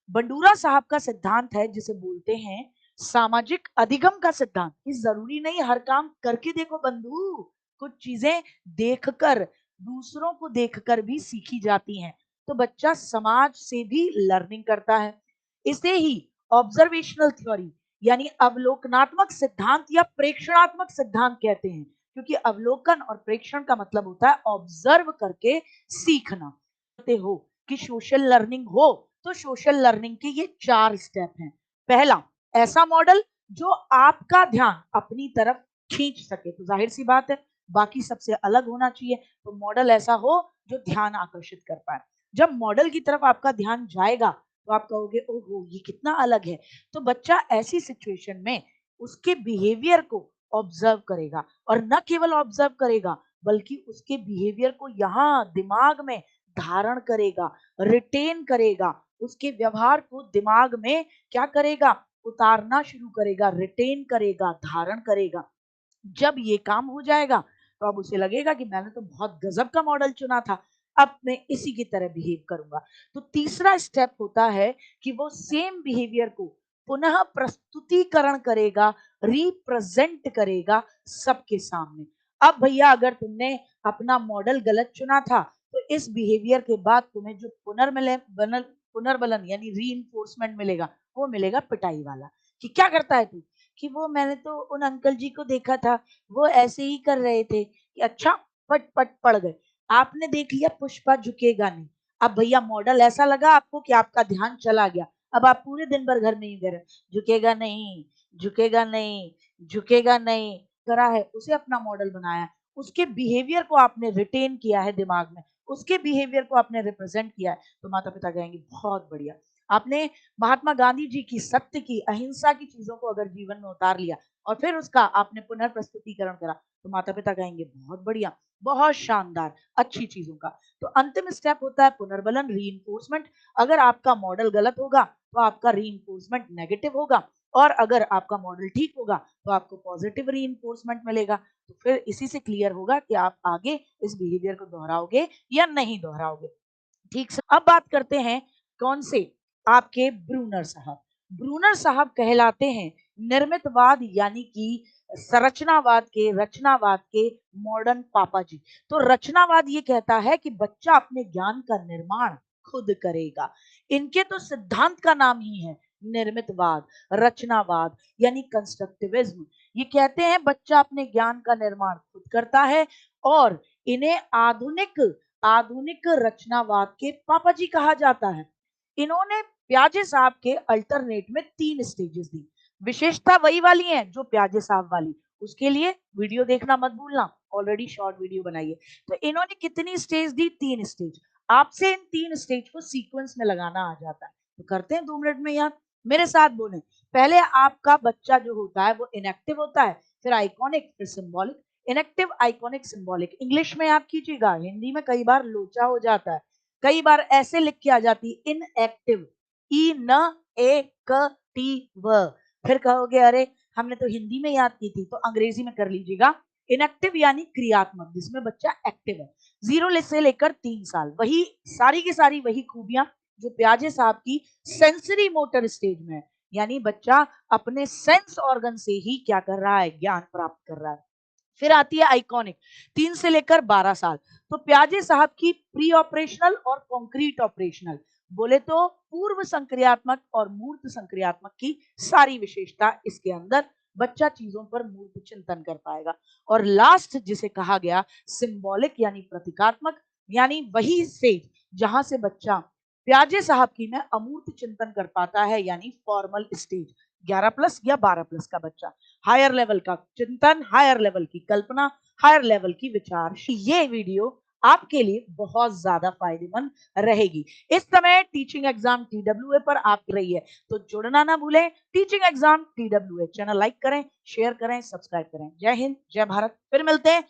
Bandura साहब का सिद्धांत है जिसे बोलते हैं सामाजिक अधिगम का सिद्धांत। कि जरूरी नहीं हर काम करके देखो बंधु, कुछ चीजें देखकर, दूसरों को देखकर भी सीखी जाती हैं। तो बच्चा समाज से भी लर्निंग करता है। इसे ही ऑब्जर्वेशनल थ्योरी यानी अवलोकनात्मक सिद्धांत या प्रेक्षणात्मक सिद्धांत कहते हैं, क्योंकि अवलोकन और प्रेक्षण का मतलब होता है ऑब्जर्व करके सीखना। हो कि सोशल लर्निंग हो तो सोशल लर्निंग के ये 4 स्टेप हैं। पहला, ऐसा मॉडल जो आपका ध्यान अपनी तरफ खींच सके। तो जाहिर सी बात है बाकी सबसे अलग होना चाहिए, तो मॉडल ऐसा हो जो ध्यान आकर्षित कर पाए। जब मॉडल की तरफ आपका ध्यान जाएगा तो आप कहोगे ओहो ये कितना अलग है। तो बच्चा ऐसी सिचुएशन में उसके बिहेवियर को ऑब्जर्व करेगा, और न केवल ऑब्जर्व करेगा बल्कि उसके बिहेवियर को यहाँ दिमाग में धारण करेगा, रिटेन करेगा, उसके व्यवहार को दिमाग में क्या करेगा, उतारना शुरू करेगा, रिटेन करेगा, धारण करेगा। जब ये काम हो जाएगा तो अब उसे लगेगा कि मैंने तो बहुत गजब का मॉडल चुना था, अब मैं इसी की तरह बिहेव करूंगा। तो तीसरा स्टेप होता है कि वो सेम बिहेवियर को पुनः प्रस्तुतिकरण करेगा, रिप्रेजेंट करेगा सबके सामने। अब भैया अगर तुमने अपना मॉडल गलत चुना था तो इस बिहेवियर के बाद तुम्हें जो पुनर्बलन यानी री मिलेगा, वो मिलेगा पिटाई वाला। कि क्या करता है तू, कि वो मैंने तो उन अंकल जी को देखा था, वो ऐसे ही कर रहे थे कि अच्छा पट पट पड़ गए। आपने देख लिया पुष्पा झुकेगा नहीं। अब भैया मॉडल ऐसा लगा आपको कि आपका ध्यान चला गया, अब आप पूरे दिन भर घर में ही गए झुकेगा नहीं, झुकेगा नहीं, झुकेगा नहीं करा है, उसे अपना मॉडल बनाया, उसके बिहेवियर को आपने रिटेन किया है दिमाग में, उसके बिहेवियर को आपने रिप्रेजेंट किया है। तो माता पिता कहेंगे बहुत बढ़िया, आपने महात्मा गांधी जी की सत्य की अहिंसा की चीजों को अगर जीवन में उतार लिया और फिर उसका आपने पुनर्प्रस्तुतिकरण करा, तो माता पिता कहेंगे बहुत बढ़िया, बहुत शानदार, अच्छी चीजों का। तो अंतिम स्टेप होता है पुनर्बलन, री। अगर आपका मॉडल गलत होगा तो आपका री नेगेटिव होगा, और अगर आपका मॉडल ठीक होगा तो आपको पॉजिटिव री मिलेगा। तो फिर इसी से क्लियर होगा कि आप आगे इस बिहेवियर को दोहराओगे या नहीं दोहराओगे। ठीक से अब बात करते हैं कौन से, आपके ब्रूनर साहब। ब्रूनर साहब कहलाते हैं निर्मितवाद यानी कि संरचनावाद के, रचनावाद के मॉडर्न पापा जी। तो रचनावाद ये कहता है कि बच्चा अपने ज्ञान का निर्माण खुद करेगा। इनके तो सिद्धांत का नाम ही है निर्मितवाद। रचनावाद यानी कंस्ट्रक्टिविज्म, ये कहते हैं बच्चा अपने ज्ञान का निर्माण खुद करता है, और इन्हें आधुनिक आधुनिक रचनावाद के पापा जी कहा जाता है। इन्होंने प्याजे साहब के अल्टरनेट में 3 स्टेजेस दी। विशेषता वही वाली है जो प्याजे साहब वाली, उसके लिए वीडियो देखना मत भूलना, ऑलरेडी शॉर्ट वीडियो बनाई है। तो इन्होंने कितनी स्टेज दी, 3 स्टेज। आपसे इन 3 स्टेज को सीक्वेंस में लगाना आ जाता है, तो करते हैं 2 मिनट में यार, मेरे साथ बोले। पहले आपका बच्चा जो होता है वो इनएक्टिव होता है, फिर आइकॉनिक, फिर symbolic. Inactive, iconic, symbolic English में आप कीजिएगा, हिंदी में कई बार लोचा हो जाता है, कई बार ऐसे लिख के आ जाती है इनएक्टिव, ई न ए क टी व। फिर कहोगे अरे हमने तो हिंदी में याद की थी, तो अंग्रेजी में कर लीजिएगा। इनएक्टिव यानी क्रियात्मक, जिसमें बच्चा एक्टिव है, 0 से लेकर 3 साल, वही सारी की सारी वही खूबियां जो प्याजे साहब की सेंसरी मोटर स्टेज में है, यानी बच्चा अपने सेंस ऑर्गन से ही क्या कर रहा है, ज्ञान प्राप्त कर रहा है। फिर आती है आइकॉनिक, 3 से लेकर 12 साल। तो प्याजे साहब की प्री ऑपरेशनल और कॉन्क्रीट ऑपरेशनल, बोले तो पूर्व संक्रियात्मक और मूर्त संक्रियात्मक की सारी विशेषता इसके अंदर, बच्चा चीजों पर मूर्त चिंतन कर पाएगा। और लास्ट जिसे कहा गया सिंबॉलिक यानी प्रतीकात्मक, यानी वही स्टेज जहां से बच्चा प्याजे साहब की में अमूर्त चिंतन कर पाता है, यानी फॉर्मल स्टेज। 11+ या 12+ का बच्चा हायर लेवल का चिंतन, हायर लेवल की कल्पना, हायर लेवल की विचार। ये वीडियो आपके लिए बहुत ज्यादा फायदेमंद रहेगी। इस समय टीचिंग एग्जाम TWA पर आप रही है, तो जुड़ना ना भूलें। Teaching exam TWA channel like करें, शेयर करें, सब्सक्राइब करें। जय हिंद, जय भारत, फिर मिलते हैं।